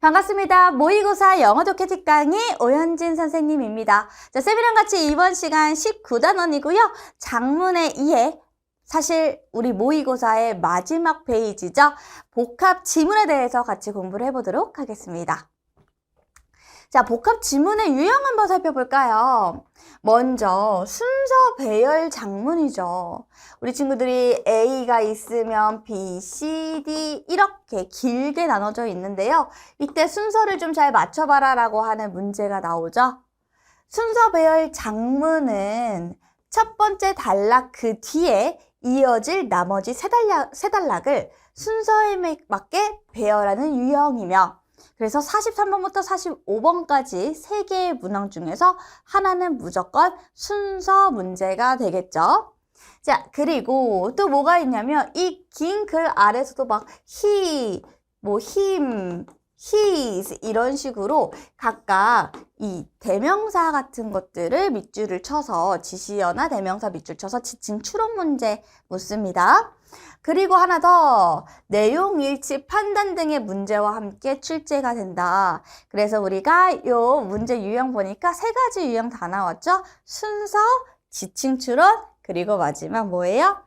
반갑습니다. 모의고사 영어 독해틱 강의 오현진 선생님입니다. 자, 쌤이랑 같이 이번 시간 19단원이고요. 장문의 이해, 사실 우리 모의고사의 마지막 페이지죠. 복합 지문에 대해서 같이 공부를 해보도록 하겠습니다. 자, 복합 지문의 유형 한번 살펴볼까요? 먼저 순서 배열 장문이죠. 우리 친구들이 A가 있으면 B, C, D 이렇게 길게 나눠져 있는데요. 이때 순서를 좀 잘 맞춰봐라 라고 하는 문제가 나오죠. 순서 배열 장문은 첫 번째 단락 그 뒤에 이어질 나머지 세 단락을 순서에 맞게 배열하는 유형이며, 그래서 43번부터 45번까지 3개의 문항 중에서 하나는 무조건 순서 문제가 되겠죠. 자, 그리고 또 뭐가 있냐면 이 긴 글 아래서도 막 he, him, his 이런 식으로 각각 이 대명사 같은 것들을 밑줄을 쳐서 지시어나 대명사 밑줄 쳐서 지칭 추론 문제 묻습니다. 그리고 하나 더, 내용 일치 판단 등의 문제와 함께 출제가 된다. 그래서 우리가 요 문제 유형 보니까 3가지 유형 다 나왔죠? 순서, 지칭 추론, 그리고 마지막 뭐예요?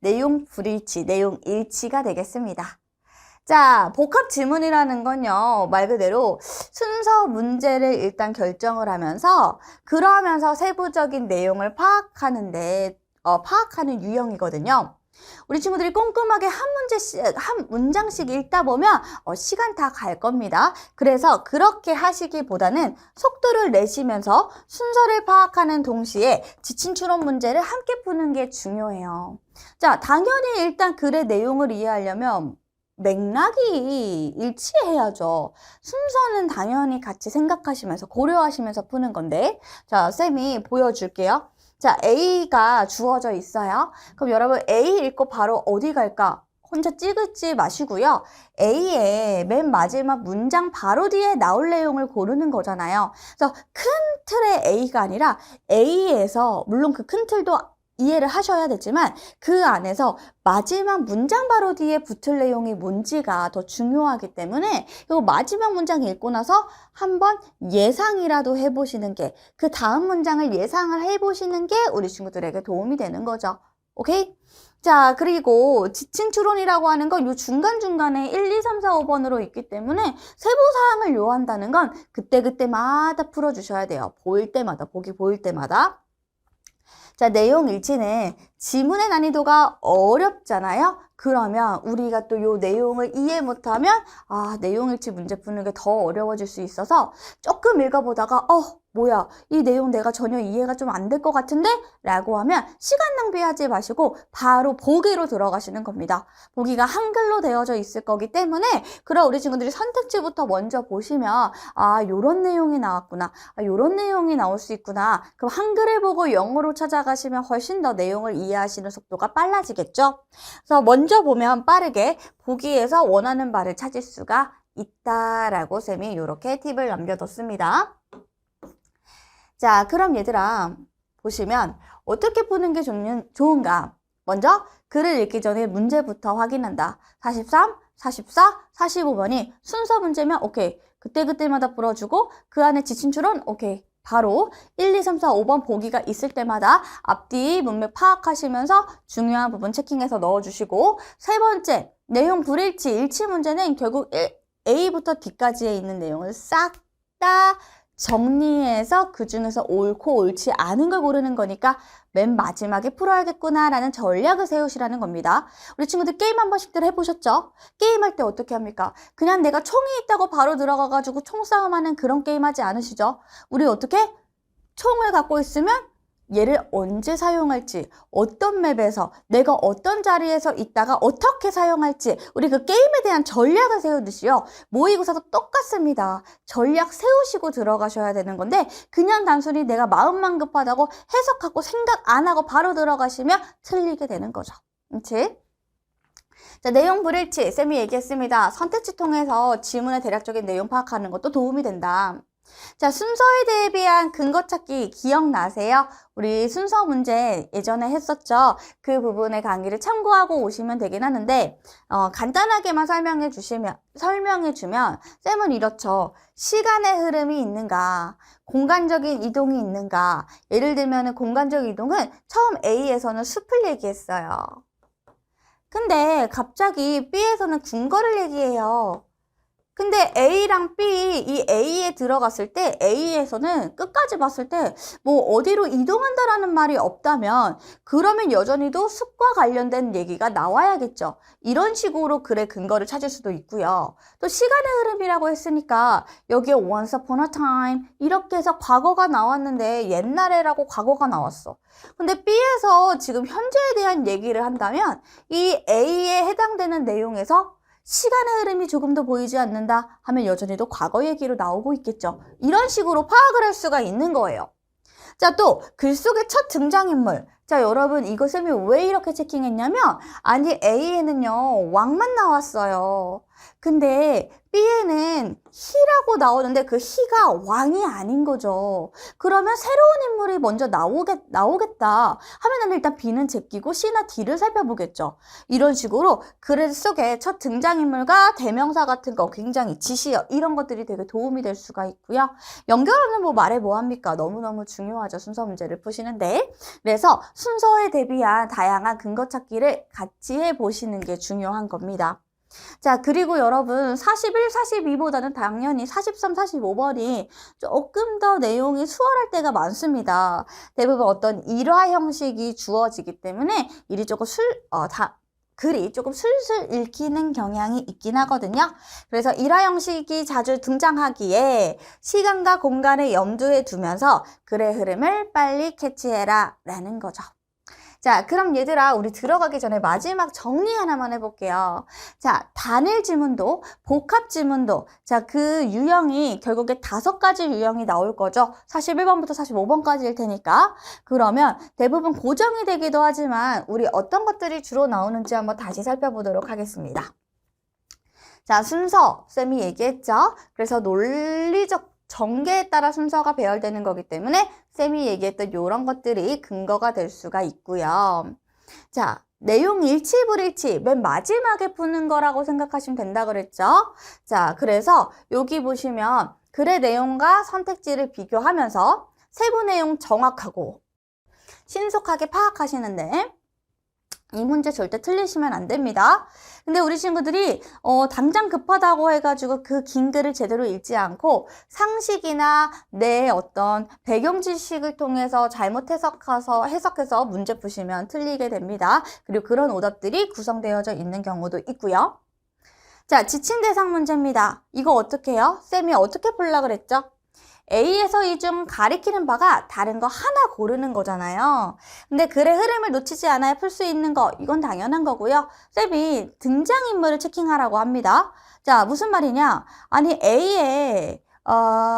내용 불일치, 내용 일치가 되겠습니다. 자, 복합 지문이라는 건요, 말 그대로 순서 문제를 일단 결정을 하면서 그러면서 세부적인 내용을 파악하는 유형이거든요. 우리 친구들이 꼼꼼하게 한 문장씩 읽다 보면 시간 다 갈 겁니다. 그래서 그렇게 하시기보다는 속도를 내시면서 순서를 파악하는 동시에 지침 추론 문제를 함께 푸는 게 중요해요. 자, 당연히 일단 글의 내용을 이해하려면 맥락이 일치해야죠. 순서는 당연히 같이 생각하시면서 고려하시면서 푸는 건데, 자, 쌤이 보여줄게요. 자, A가 주어져 있어요. 그럼 여러분 A 읽고 바로 어디 갈까? 혼자 찍지 마시고요. A의 맨 마지막 문장 바로 뒤에 나올 내용을 고르는 거잖아요. 그래서 큰 틀의 A가 아니라 A에서, 물론 그 큰 틀도 이해를 하셔야 되지만 그 안에서 마지막 문장 바로 뒤에 붙을 내용이 뭔지가 더 중요하기 때문에 이 마지막 문장 읽고 나서 한번 예상이라도 해보시는 게, 그 다음 문장을 예상을 해보시는 게 우리 친구들에게 도움이 되는 거죠. 오케이? 자, 그리고 지칭 추론이라고 하는 건 요 중간중간에 1, 2, 3, 4, 5번으로 있기 때문에 세부사항을 요한다는 건 그때그때마다 풀어주셔야 돼요. 보일 때마다, 보기 보일 때마다. 자, 내용 일치는 지문의 난이도가 어렵잖아요. 그러면 우리가 또 요 내용을 이해 못하면 내용 일치 문제 푸는 게 더 어려워질 수 있어서 조금 읽어보다가 뭐야, 이 내용 내가 전혀 이해가 좀 안 될 것 같은데? 라고 하면 시간 낭비하지 마시고 바로 보기로 들어가시는 겁니다. 보기가 한글로 되어져 있을 거기 때문에 그럼 우리 친구들이 선택지부터 먼저 보시면 요런 내용이 나왔구나, 요런 내용이 나올 수 있구나. 그럼 한글을 보고 영어로 찾아가시면 훨씬 더 내용을 이해하시는 속도가 빨라지겠죠? 그래서 먼저 보면 빠르게 보기에서 원하는 바를 찾을 수가 있다라고 쌤이 이렇게 팁을 남겨뒀습니다. 자, 그럼 얘들아, 보시면 어떻게 푸는 게 좋은가? 먼저 글을 읽기 전에 문제부터 확인한다. 43, 44, 45번이 순서 문제면 오케이. 그때그때마다 풀어주고 그 안에 지침 추론 오케이. 바로 1, 2, 3, 4, 5번 보기가 있을 때마다 앞뒤 문맥 파악하시면서 중요한 부분 체킹해서 넣어주시고, 세 번째, 내용 불일치, 일치 문제는 결국 A부터 D까지에 있는 내용을 싹 다 정리해서 그 중에서 옳고 옳지 않은 걸 고르는 거니까 맨 마지막에 풀어야겠구나 라는 전략을 세우시라는 겁니다. 우리 친구들 게임 한 번씩들 해보셨죠? 게임할 때 어떻게 합니까? 그냥 내가 총이 있다고 바로 들어가가지고 총싸움하는 그런 게임 하지 않으시죠? 우리 어떻게? 총을 갖고 있으면 얘를 언제 사용할지, 어떤 맵에서, 내가 어떤 자리에서 있다가 어떻게 사용할지, 우리 그 게임에 대한 전략을 세우듯이요. 모의고사도 똑같습니다. 전략 세우시고 들어가셔야 되는 건데 그냥 단순히 내가 마음만 급하다고 해석하고 생각 안 하고 바로 들어가시면 틀리게 되는 거죠. 그렇지? 자, 내용 불일치, 쌤이 얘기했습니다. 선택지 통해서 지문의 대략적인 내용 파악하는 것도 도움이 된다. 자, 순서에 대비한 근거 찾기 기억나세요? 우리 순서 문제 예전에 했었죠? 그 부분의 강의를 참고하고 오시면 되긴 하는데, 간단하게만 설명해주면, 쌤은 이렇죠. 시간의 흐름이 있는가? 공간적인 이동이 있는가? 예를 들면 공간적 이동은 처음 A에서는 숲을 얘기했어요. 근데 갑자기 B에서는 궁궐을 얘기해요. 근데 A랑 B, 이 A에 들어갔을 때 A에서는 끝까지 봤을 때 뭐 어디로 이동한다라는 말이 없다면 그러면 여전히도 숲과 관련된 얘기가 나와야겠죠. 이런 식으로 글의 근거를 찾을 수도 있고요. 또 시간의 흐름이라고 했으니까 여기에 once upon a time 이렇게 해서 과거가 나왔는데 옛날에라고 과거가 나왔어. 근데 B에서 지금 현재에 대한 얘기를 한다면 이 A에 해당되는 내용에서 시간의 흐름이 조금 더 보이지 않는다 하면 여전히도 과거 얘기로 나오고 있겠죠. 이런 식으로 파악을 할 수가 있는 거예요. 자, 또 글 속의 첫 등장인물. 자, 여러분 이거 쌤이 왜 이렇게 체킹했냐면 아니 A에는요 왕만 나왔어요. 근데 B에는 희라고 나오는데 그 희가 왕이 아닌 거죠. 그러면 새로운 인물이 먼저 나오겠다 하면 나는 일단 B는 제끼고 C나 D를 살펴보겠죠. 이런 식으로 글 속에 첫 등장인물과 대명사 같은 거 굉장히 지시어 이런 것들이 되게 도움이 될 수가 있고요. 연결하는 뭐 말해 뭐합니까? 너무너무 중요하죠. 순서 문제를 푸시는데. 그래서 순서에 대비한 다양한 근거 찾기를 같이 해보시는 게 중요한 겁니다. 자, 그리고 여러분 41, 42보다는 당연히 43, 45번이 조금 더 내용이 수월할 때가 많습니다. 대부분 어떤 일화 형식이 주어지기 때문에 글이 조금 술술 읽히는 경향이 있긴 하거든요. 그래서 일화 형식이 자주 등장하기에 시간과 공간을 염두에 두면서 글의 흐름을 빨리 캐치해라 라는 거죠. 자, 그럼 얘들아 우리 들어가기 전에 마지막 정리 하나만 해볼게요. 자, 단일 지문도 복합 지문도 자, 그 유형이 결국에 5가지 유형이 나올 거죠. 41번부터 45번까지일 테니까. 그러면 대부분 고정이 되기도 하지만 우리 어떤 것들이 주로 나오는지 한번 다시 살펴보도록 하겠습니다. 자, 순서 쌤이 얘기했죠. 그래서 논리적 전개에 따라 순서가 배열되는 거기 때문에 쌤이 얘기했던 이런 것들이 근거가 될 수가 있고요. 자, 내용 일치 불일치 맨 마지막에 푸는 거라고 생각하시면 된다 그랬죠. 자, 그래서 여기 보시면 글의 내용과 선택지를 비교하면서 세부 내용 정확하고 신속하게 파악하시는데 이 문제 절대 틀리시면 안 됩니다. 근데 우리 친구들이 당장 급하다고 해가지고 그 긴 글을 제대로 읽지 않고 상식이나 내 어떤 배경 지식을 통해서 잘못 해석해서 문제 푸시면 틀리게 됩니다. 그리고 그런 오답들이 구성되어져 있는 경우도 있고요. 자, 지침 대상 문제입니다. 이거 어떻게 해요? 쌤이 어떻게 풀라 그랬죠? A에서 이 중 가리키는 바가 다른 거 하나 고르는 거잖아요. 근데 글의 흐름을 놓치지 않아야 풀 수 있는 거, 이건 당연한 거고요. 쌤이 등장인물을 체킹하라고 합니다. 자, 무슨 말이냐? 아니, A에,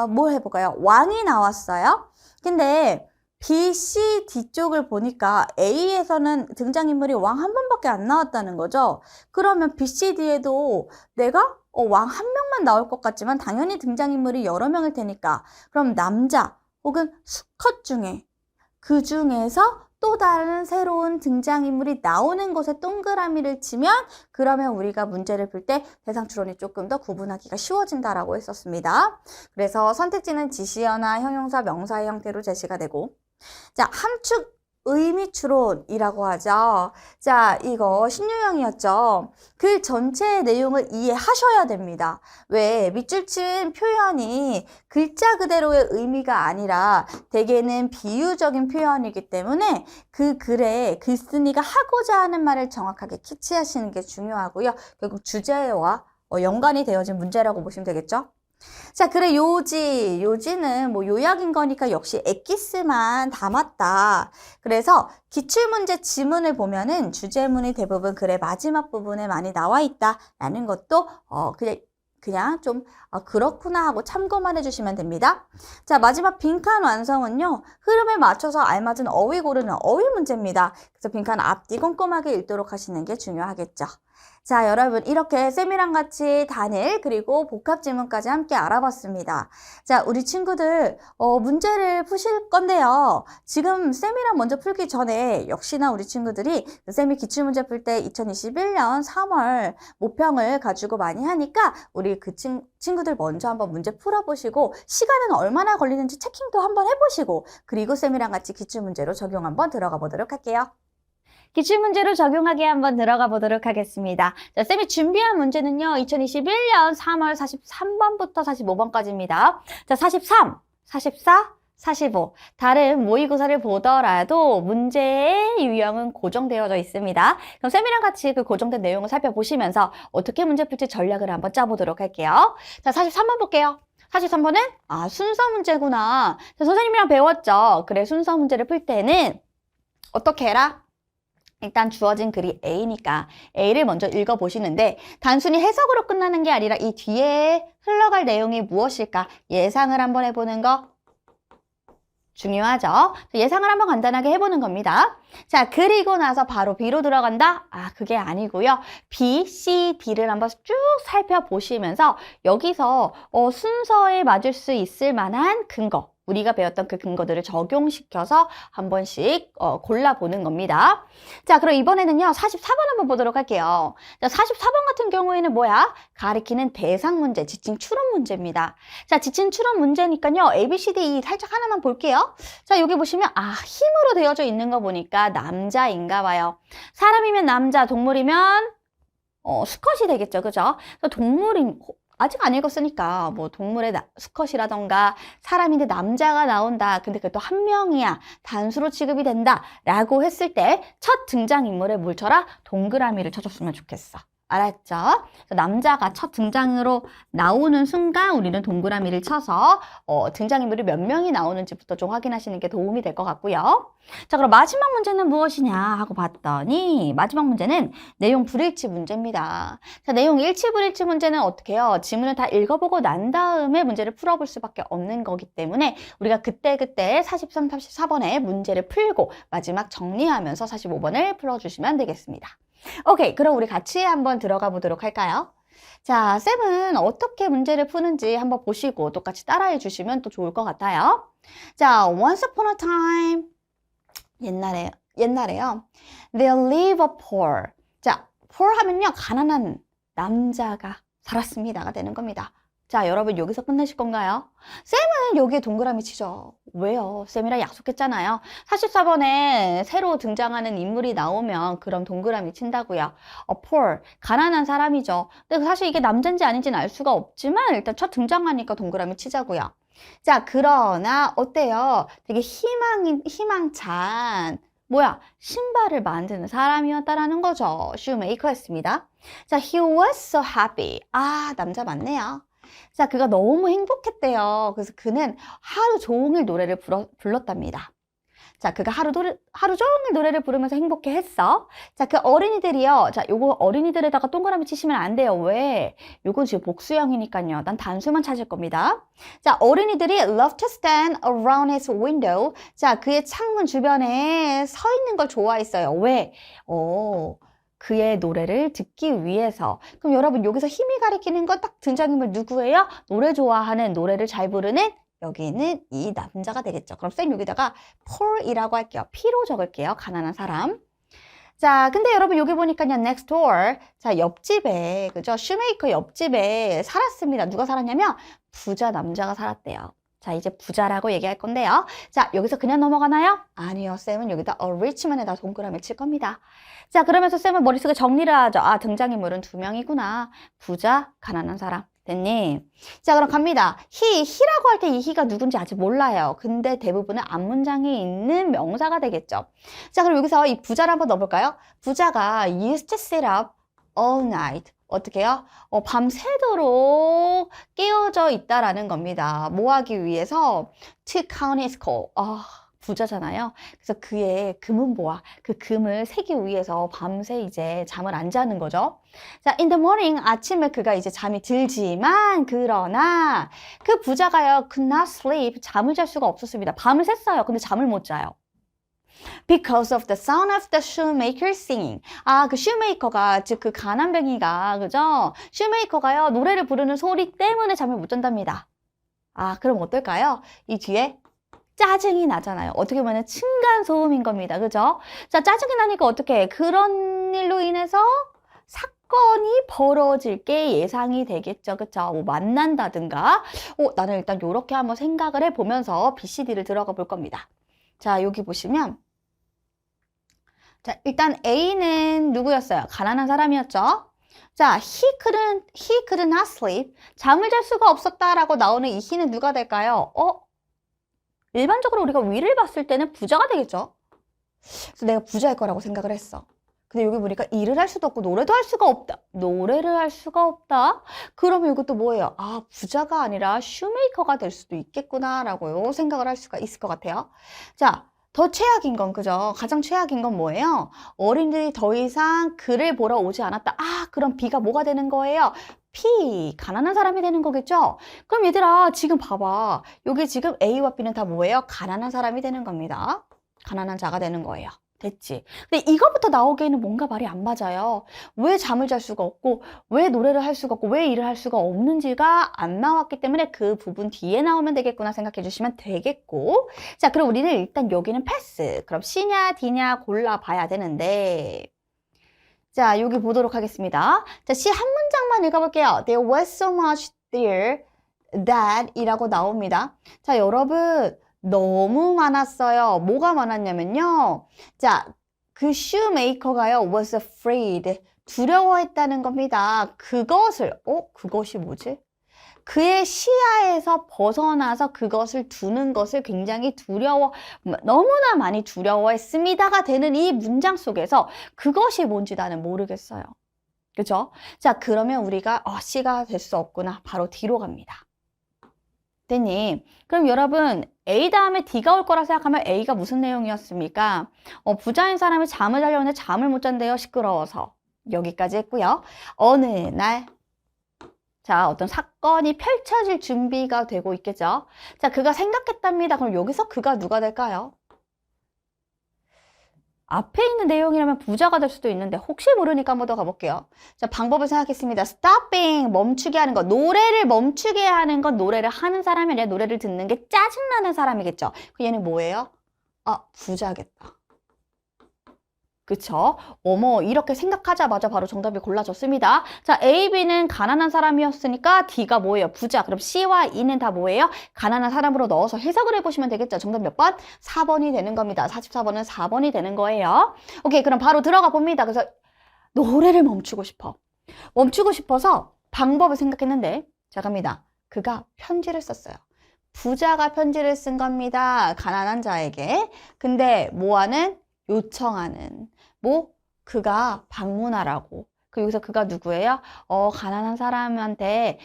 뭘 해볼까요? 왕이 나왔어요. 근데 B, C, D 쪽을 보니까 A에서는 등장인물이 왕 한 번밖에 안 나왔다는 거죠. 그러면 B, C, D에도 내가 왕 한 명만 나올 것 같지만 당연히 등장인물이 여러 명일 테니까 그럼 남자 혹은 수컷 중에 그 중에서 또 다른 새로운 등장인물이 나오는 곳에 동그라미를 치면 그러면 우리가 문제를 풀 때 대상 추론이 조금 더 구분하기가 쉬워진다라고 했었습니다. 그래서 선택지는 지시어나 형용사, 명사의 형태로 제시가 되고 자, 함축 의미 추론이라고 하죠. 자, 이거 신유형이었죠. 글 전체의 내용을 이해하셔야 됩니다. 왜? 밑줄 친 표현이 글자 그대로의 의미가 아니라 대개는 비유적인 표현이기 때문에 그 글에 글쓴이가 하고자 하는 말을 정확하게 캐치하시는 게 중요하고요. 결국 주제와 연관이 되어진 문제라고 보시면 되겠죠. 자, 그래 요지는 뭐 요약인 거니까 역시 엑기스만 담았다. 그래서 기출문제 지문을 보면은 주제문이 대부분 글의 마지막 부분에 많이 나와 있다라는 것도 그냥 좀 그렇구나 하고 참고만 해주시면 됩니다. 자, 마지막 빈칸 완성은요. 흐름에 맞춰서 알맞은 어휘 고르는 어휘 문제입니다. 그래서 빈칸 앞뒤 꼼꼼하게 읽도록 하시는 게 중요하겠죠. 자, 여러분 이렇게 쌤이랑 같이 단일 그리고 복합 지문까지 함께 알아봤습니다. 자, 우리 친구들 문제를 푸실 건데요. 지금 쌤이랑 먼저 풀기 전에 역시나 우리 친구들이 쌤이 기출문제 풀 때 2021년 3월 모평을 가지고 많이 하니까 우리 그 친구들 먼저 한번 문제 풀어보시고 시간은 얼마나 걸리는지 체킹도 한번 해보시고 그리고 쌤이랑 같이 기출문제로 적용 한번 들어가 보도록 할게요. 기출문제로 적용하게 한번 들어가 보도록 하겠습니다. 자, 쌤이 준비한 문제는요. 2021년 3월 43번부터 45번까지입니다. 자, 43, 44, 45. 다른 모의고사를 보더라도 문제의 유형은 고정되어져 있습니다. 그럼 쌤이랑 같이 그 고정된 내용을 살펴보시면서 어떻게 문제 풀지 전략을 한번 짜보도록 할게요. 자, 43번 볼게요. 43번은 순서 문제구나. 자, 선생님이랑 배웠죠? 그래, 순서 문제를 풀 때는 어떻게 해라? 일단 주어진 글이 A니까 A를 먼저 읽어보시는데 단순히 해석으로 끝나는 게 아니라 이 뒤에 흘러갈 내용이 무엇일까 예상을 한번 해보는 거 중요하죠. 예상을 한번 간단하게 해보는 겁니다. 자, 그리고 나서 바로 B로 들어간다? 그게 아니고요. B, C, D를 한번 쭉 살펴보시면서 여기서 순서에 맞을 수 있을 만한 근거 우리가 배웠던 그 근거들을 적용시켜서 한 번씩 골라보는 겁니다. 자, 그럼 이번에는요. 44번 한번 보도록 할게요. 자, 44번 같은 경우에는 뭐야? 가리키는 대상 문제, 지칭 추론 문제입니다. 자, 지칭 추론 문제니까요. A, B, C, D, E 살짝 하나만 볼게요. 자, 여기 보시면 힘으로 되어져 있는 거 보니까 남자인가 봐요. 사람이면 남자, 동물이면 수컷이 되겠죠. 그죠? 동물인 아직 안 읽었으니까 뭐 동물의 수컷이라던가 사람인데 남자가 나온다. 근데 그것도 한 명이야. 단수로 취급이 된다. 라고 했을 때 첫 등장인물에 뭘 쳐라? 동그라미를 쳐줬으면 좋겠어. 알았죠? 남자가 첫 등장으로 나오는 순간 우리는 동그라미를 쳐서 등장인물이 몇 명이 나오는지부터 좀 확인하시는 게 도움이 될 것 같고요. 자, 그럼 마지막 문제는 무엇이냐 하고 봤더니 마지막 문제는 내용 불일치 문제입니다. 자, 내용 일치 불일치 문제는 어떻게 해요? 지문을 다 읽어보고 난 다음에 문제를 풀어볼 수밖에 없는 거기 때문에 우리가 그때그때 43, 44번에 문제를 풀고 마지막 정리하면서 45번을 풀어주시면 되겠습니다. 오케이, 그럼 우리 같이 한번 들어가 보도록 할까요? 자, 쌤은 어떻게 문제를 푸는지 한번 보시고 똑같이 따라해 주시면 또 좋을 것 같아요. 자, once upon a time 옛날에요. There lived a poor. 자, poor 하면요 가난한 남자가 살았습니다가 되는 겁니다. 자, 여러분 여기서 끝내실 건가요? 쌤은 여기에 동그라미 치죠. 왜요? 쌤이랑 약속했잖아요. 44번에 새로 등장하는 인물이 나오면 그럼 동그라미 친다고요. poor, 가난한 사람이죠. 근데 사실 이게 남자인지 아닌지는 알 수가 없지만 일단 첫 등장하니까 동그라미 치자고요. 자, 그러나 어때요? 되게 희망찬 신발을 만드는 사람이었다라는 거죠. shoemaker였습니다. 자, he was so happy. 남자 맞네요. 자, 그가 너무 행복했대요. 그래서 그는 하루 종일 노래를 불렀답니다. 자, 그가 하루 종일 노래를 부르면서 행복해 했어. 자, 그 어린이들이요. 자, 요거 어린이들에다가 동그라미 치시면 안 돼요. 왜? 요건 지금 복수형이니까요. 난 단수만 찾을 겁니다. 자, 어린이들이 love to stand around his window. 자, 그의 창문 주변에 서 있는 걸 좋아했어요. 왜? 그의 노래를 듣기 위해서. 그럼 여러분 여기서 힘이 가리키는 건 딱 등장인물 누구예요? 노래 좋아하는, 노래를 잘 부르는 여기는 이 남자가 되겠죠. 그럼 쌤 여기다가 poor이라고 할게요. P로 적을게요. 가난한 사람. 자, 근데 여러분 여기 보니까요. next door. 자, 옆집에, 그죠? shoemaker 옆집에 살았습니다. 누가 살았냐면 부자 남자가 살았대요. 자, 이제 부자라고 얘기할 건데요. 자, 여기서 그냥 넘어가나요? 아니요. 쌤은 여기다 a rich man에다 동그라미 칠 겁니다. 자, 그러면서 쌤은 머릿속에 정리를 하죠. 등장인물은 두 명이구나. 부자, 가난한 사람. 됐니? 자, 그럼 갑니다. he라고 할 때 이 he가 누군지 아직 몰라요. 근데 대부분은 앞문장에 있는 명사가 되겠죠. 자, 그럼 여기서 이 부자를 한번 넣어볼까요? 부자가 used to sit up all night. 어떻게 해요? 밤새도록 깨어져 있다라는 겁니다. 뭐 하기 위해서? To count his gold. 부자잖아요. 그래서 그의 금은보화, 그 금을 세기 위해서 밤새 이제 잠을 안 자는 거죠. 자, in the morning, 아침에 그가 이제 잠이 들지만, 그러나 그 부자가요, could not sleep, 잠을 잘 수가 없었습니다. 밤을 샜어요. 근데 잠을 못 자요. Because of the sound of the shoemaker singing. 그 shoemaker가, 즉 그 가난뱅이가, 그죠? shoemaker가요, 노래를 부르는 소리 때문에 잠을 못 잔답니다. 그럼 어떨까요? 이 뒤에 짜증이 나잖아요. 어떻게 보면 층간소음인 겁니다. 그죠? 자, 짜증이 나니까 어떻게 해? 그런 일로 인해서 사건이 벌어질 게 예상이 되겠죠. 그쵸? 뭐 만난다든가. 나는 일단 요렇게 한번 생각을 해보면서 BCD를 들어가 볼 겁니다. 자, 여기 보시면 자, 일단 A는 누구였어요? 가난한 사람이었죠? 자, he could not sleep. 잠을 잘 수가 없었다라고 나오는 이 he는 누가 될까요? 일반적으로 우리가 위를 봤을 때는 부자가 되겠죠? 그래서 내가 부자일 거라고 생각을 했어. 근데 여기 보니까 일을 할 수도 없고 노래도 할 수가 없다. 노래를 할 수가 없다? 그러면 이것도 뭐예요? 부자가 아니라 슈메이커가 될 수도 있겠구나라고 생각을 할 수가 있을 것 같아요. 자, 더 최악인 건, 그죠? 가장 최악인 건 뭐예요? 어린이들이 더 이상 그를 보러 오지 않았다. 그럼 B가 뭐가 되는 거예요? P, 가난한 사람이 되는 거겠죠? 그럼 얘들아, 지금 봐봐. 여기 지금 A와 B는 다 뭐예요? 가난한 사람이 되는 겁니다. 가난한 자가 되는 거예요. 됐지? 근데 이거부터 나오기에는 뭔가 말이 안 맞아요. 왜 잠을 잘 수가 없고, 왜 노래를 할 수가 없고, 왜 일을 할 수가 없는지가 안 나왔기 때문에 그 부분 뒤에 나오면 되겠구나 생각해 주시면 되겠고. 자, 그럼 우리는 일단 여기는 패스. 그럼 C냐, D냐 골라봐야 되는데. 자, 여기 보도록 하겠습니다. 자, C 한 문장만 읽어볼게요. There was so much there that 이라고 나옵니다. 자, 여러분. 너무 많았어요. 뭐가 많았냐면요. 자, 그 shoemaker가요, was afraid. 두려워했다는 겁니다. 그것이 뭐지? 그의 시야에서 벗어나서 그것을 두는 것을 굉장히 너무나 많이 두려워했습니다가 되는 이 문장 속에서 그것이 뭔지 나는 모르겠어요. 그죠? 자, 그러면 우리가 C가 될 수 없구나. 바로 D로 갑니다. 됐니? 그럼 여러분 A 다음에 D가 올 거라 생각하면 A가 무슨 내용이었습니까? 부자인 사람이 잠을 자려는데 잠을 못 잔대요. 시끄러워서. 여기까지 했고요. 어느 날 자, 어떤 사건이 펼쳐질 준비가 되고 있겠죠? 자, 그가 생각했답니다. 그럼 여기서 그가 누가 될까요? 앞에 있는 내용이라면 부자가 될 수도 있는데 혹시 모르니까 한번 더 가볼게요. 자, 방법을 생각했습니다. stopping, 멈추게 하는 것. 노래를 멈추게 하는 건 노래를 하는 사람이 아니라 노래를 듣는 게 짜증나는 사람이겠죠. 그 얘는 뭐예요? 부자겠다. 그쵸? 이렇게 생각하자마자 바로 정답이 골라졌습니다. 자, A, B는 가난한 사람이었으니까 D가 뭐예요? 부자. 그럼 C와 E는 다 뭐예요? 가난한 사람으로 넣어서 해석을 해보시면 되겠죠? 정답 몇 번? 4번이 되는 겁니다. 44번은 4번이 되는 거예요. 오케이, 그럼 바로 들어가 봅니다. 그래서 노래를 멈추고 싶어. 멈추고 싶어서 방법을 생각했는데, 자, 갑니다. 그가 편지를 썼어요. 부자가 편지를 쓴 겁니다. 가난한 자에게. 근데 요청하는. 그가 방문하라고. 여기서 그가 누구예요? 가난한 사람한테,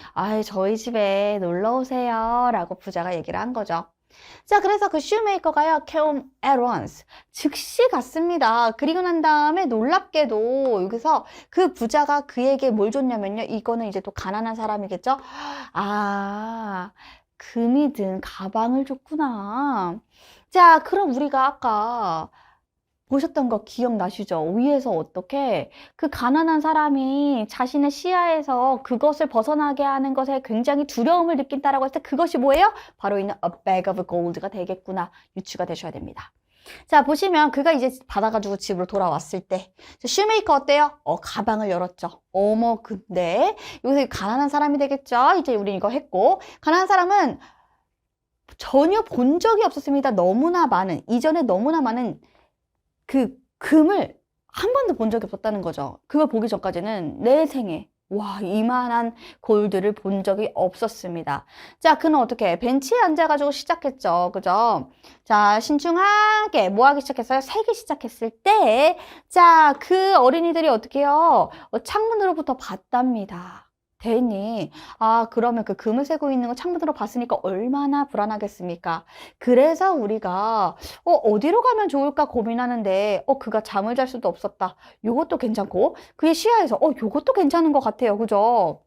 저희 집에 놀러 오세요. 라고 부자가 얘기를 한 거죠. 자, 그래서 그 shoemaker가요, came at once. 즉시 갔습니다. 그리고 난 다음에 놀랍게도 여기서 그 부자가 그에게 뭘 줬냐면요. 이거는 이제 또 가난한 사람이겠죠? 금이 든 가방을 줬구나. 자, 그럼 우리가 아까 보셨던 거 기억나시죠? 위에서 어떻게 그 가난한 사람이 자신의 시야에서 그것을 벗어나게 하는 것에 굉장히 두려움을 느낀다라고 했을 때 그것이 뭐예요? 바로 있는 a bag of gold가 되겠구나. 유추가 되셔야 됩니다. 자, 보시면 그가 이제 받아가지고 집으로 돌아왔을 때 슈메이커 어때요? 가방을 열었죠. 근데 여기서 가난한 사람이 되겠죠? 이제 우리 이거 했고 가난한 사람은 전혀 본 적이 없었습니다. 이전에 너무나 많은 그 금을 한 번도 본 적이 없었다는 거죠. 그걸 보기 전까지는 내 생에 이만한 골드를 본 적이 없었습니다. 자, 그는 어떻게 해? 벤치에 앉아가지고 시작했죠. 그죠? 자, 신중하게 뭐 하기 시작했어요? 세기 시작했을 때, 자, 그 어린이들이 어떻게 해요? 창문으로부터 봤답니다. 됐니? 그러면 그 금을 세고 있는 거 창문으로 봤으니까 얼마나 불안하겠습니까? 그래서 우리가 어디로 가면 좋을까 고민하는데 그가 잠을 잘 수도 없었다. 요것도 괜찮고 그의 시야에서 요것도 괜찮은 것 같아요. 그죠?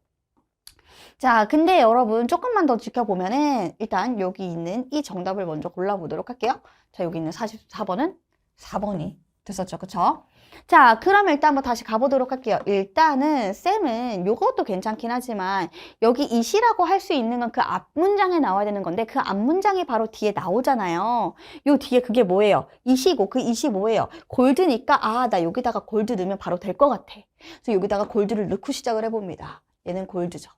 자, 근데 여러분 조금만 더 지켜보면은 일단 여기 있는 이 정답을 먼저 골라보도록 할게요. 자, 여기 있는 44번은 4번이 됐었죠. 그쵸? 자, 그럼 일단 한번 다시 가보도록 할게요. 일단은 쌤은 요것도 괜찮긴 하지만 여기 이시라고 할 수 있는 건 그 앞문장에 나와야 되는 건데 그 앞문장이 바로 뒤에 나오잖아요. 요 뒤에 그게 뭐예요? 이시고 그 이시 뭐예요? 골드니까 아, 나 여기다가 골드 넣으면 바로 될 것 같아. 그래서 여기다가 골드를 넣고 시작을 해봅니다. 얘는 골드죠.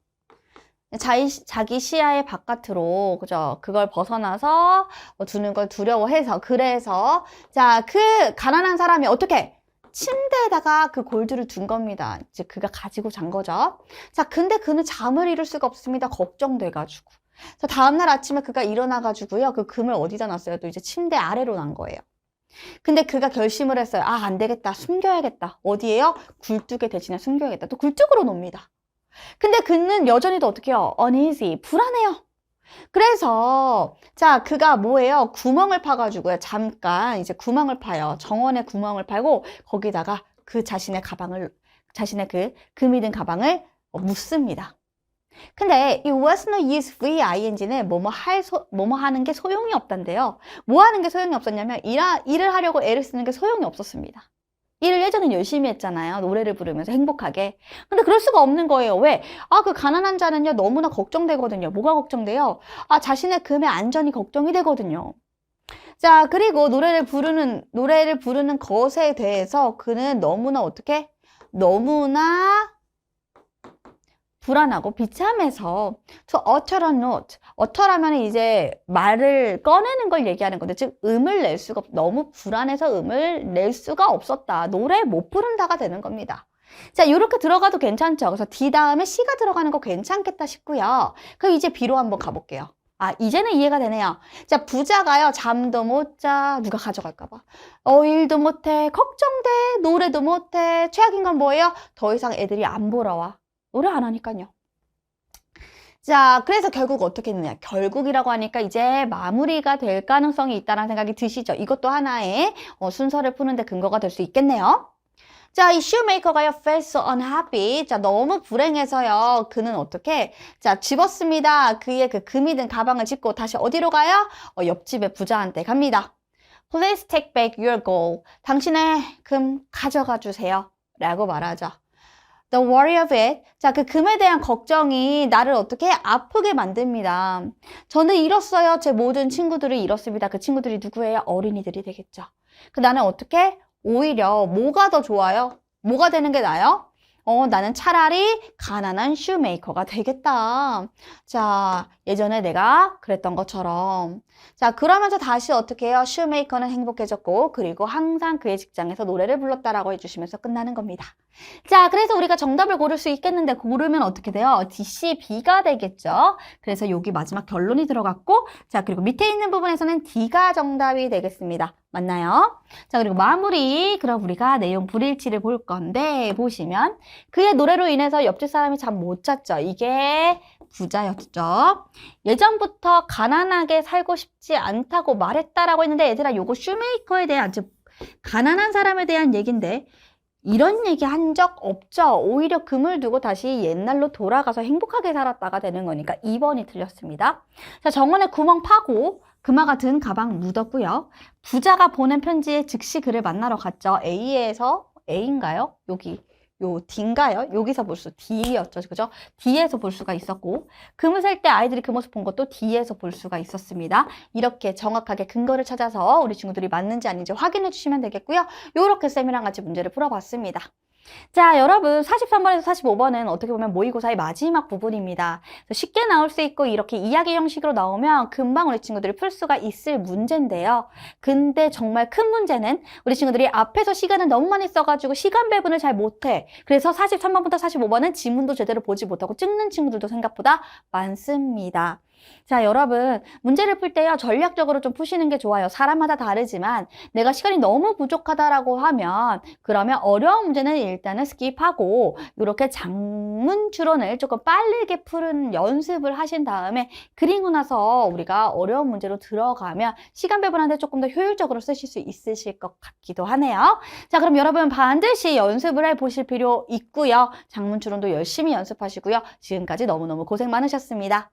자기 시야의 바깥으로, 그죠? 그걸 벗어나서 두는 걸 두려워해서, 그래서, 자, 그 가난한 사람이 어떻게? 침대에다가 그 골드를 둔 겁니다. 이제 그가 가지고 잔 거죠. 자, 근데 그는 잠을 이룰 수가 없습니다. 걱정돼가지고. 자, 다음날 아침에 그가 일어나가지고요. 그 금을 어디다 놨어요? 또 이제 침대 아래로 난 거예요. 근데 그가 결심을 했어요. 아, 안 되겠다. 숨겨야겠다. 어디에요? 굴뚝에 대신에 숨겨야겠다. 또 굴뚝으로 놉니다. 근데 그는 여전히도 어떻게 해요? uneasy, 불안해요. 그래서 자, 그가 뭐예요? 구멍을 파가지고요. 잠깐 이제 구멍을 파요. 정원에 구멍을 파고 거기다가 그 자신의 그 금이 든 가방을 묻습니다. 근데 이 was no use VING는 뭐뭐 하는 게 소용이 없단데요. 뭐 하는 게 소용이 없었냐면 일을 하려고 애를 쓰는 게 소용이 없었습니다. 일을 예전엔 열심히 했잖아요. 노래를 부르면서 행복하게. 근데 그럴 수가 없는 거예요. 왜? 아, 그 가난한 자는요, 너무나 걱정되거든요. 뭐가 걱정돼요? 아, 자신의 금의 안전이 걱정이 되거든요. 자, 그리고 노래를 부르는 것에 대해서 그는 너무나 어떻게? 너무나 불안하고 비참해서 to utter a note. utter라면 이제 말을 꺼내는 걸 얘기하는 건데 즉 음을 낼 수가 너무 불안해서 음을 낼 수가 없었다. 노래 못 부른다가 되는 겁니다. 자, 이렇게 들어가도 괜찮죠. 그래서 D 다음에 C가 들어가는 거 괜찮겠다 싶고요. 그럼 이제 B로 한번 가볼게요. 아, 이제는 이해가 되네요. 자, 부자가요, 잠도 못 자, 누가 가져갈까봐. 일도 못해, 걱정돼, 노래도 못해. 최악인 건 뭐예요? 더 이상 애들이 안 보러 와. 노래 안 하니까요. 자, 그래서 결국 어떻게 했느냐. 결국이라고 하니까 이제 마무리가 될 가능성이 있다는 생각이 드시죠. 이것도 하나의 순서를 푸는데 근거가 될 수 있겠네요. 자, 이 shoemaker가요, felt so unhappy. 자, 너무 불행해서요. 그는 어떻게? 자, 집었습니다. 그의 그 금이 든 가방을 짚고 다시 어디로 가요? 옆집의 부자한테 갑니다. Please take back your gold. 당신의 금 가져가 주세요. 라고 말하죠. The worry of it. 자, 그 금에 대한 걱정이 나를 어떻게 아프게 만듭니다. 저는 잃었어요. 제 모든 친구들을 잃었습니다. 그 친구들이 누구예요? 어린이들이 되겠죠. 나는 어떻게? 오히려 뭐가 더 좋아요? 뭐가 되는 게 나아요? 나는 차라리 가난한 슈메이커가 되겠다. 자, 예전에 내가 그랬던 것처럼. 자, 그러면서 다시 어떻게 해요? 슈메이커는 행복해졌고, 그리고 항상 그의 직장에서 노래를 불렀다라고 해주시면서 끝나는 겁니다. 자, 그래서 우리가 정답을 고를 수 있겠는데, 고르면 어떻게 돼요? D, C, B가 되겠죠? 그래서 여기 마지막 결론이 들어갔고, 자, 그리고 밑에 있는 부분에서는 D가 정답이 되겠습니다. 맞나요? 자, 그리고 마무리. 그럼 우리가 내용 불일치를 볼 건데, 보시면, 그의 노래로 인해서 옆집 사람이 잠 못 잤죠. 이게 부자였죠. 예전부터 가난하게 살고 싶지 않다고 말했다라고 했는데, 얘들아, 요거 슈메이커에 대한 아주 가난한 사람에 대한 얘기인데, 이런 얘기 한 적 없죠. 오히려 금을 두고 다시 옛날로 돌아가서 행복하게 살았다가 되는 거니까 2번이 틀렸습니다. 자, 정원에 구멍 파고 금화가 든 가방 묻었고요. 부자가 보낸 편지에 즉시 그를 만나러 갔죠. A인가요? 여기 요 D인가요? 여기서 볼 수 D였죠. 그죠? D에서 볼 수가 있었고 금을 살 때 아이들이 그 모습 본 것도 D에서 볼 수가 있었습니다. 이렇게 정확하게 근거를 찾아서 우리 친구들이 맞는지 아닌지 확인해 주시면 되겠고요. 요렇게 쌤이랑 같이 문제를 풀어봤습니다. 자, 여러분 43번에서 45번은 어떻게 보면 모의고사의 마지막 부분입니다. 쉽게 나올 수 있고 이렇게 이야기 형식으로 나오면 금방 우리 친구들이 풀 수가 있을 문제인데요. 근데 정말 큰 문제는 우리 친구들이 앞에서 시간을 너무 많이 써가지고 시간 배분을 잘 못해. 그래서 43번부터 45번은 지문도 제대로 보지 못하고 찍는 친구들도 생각보다 많습니다. 자, 여러분 문제를 풀 때요 전략적으로 좀 푸시는 게 좋아요. 사람마다 다르지만 내가 시간이 너무 부족하다라고 하면 그러면 어려운 문제는 일단은 스킵하고 이렇게 장문 추론을 조금 빠르게 푸는 연습을 하신 다음에 그리고 나서 우리가 어려운 문제로 들어가면 시간 배분하는데 조금 더 효율적으로 쓰실 수 있으실 것 같기도 하네요. 자, 그럼 여러분 반드시 연습을 해보실 필요 있고요. 장문 추론도 열심히 연습하시고요. 지금까지 너무너무 고생 많으셨습니다.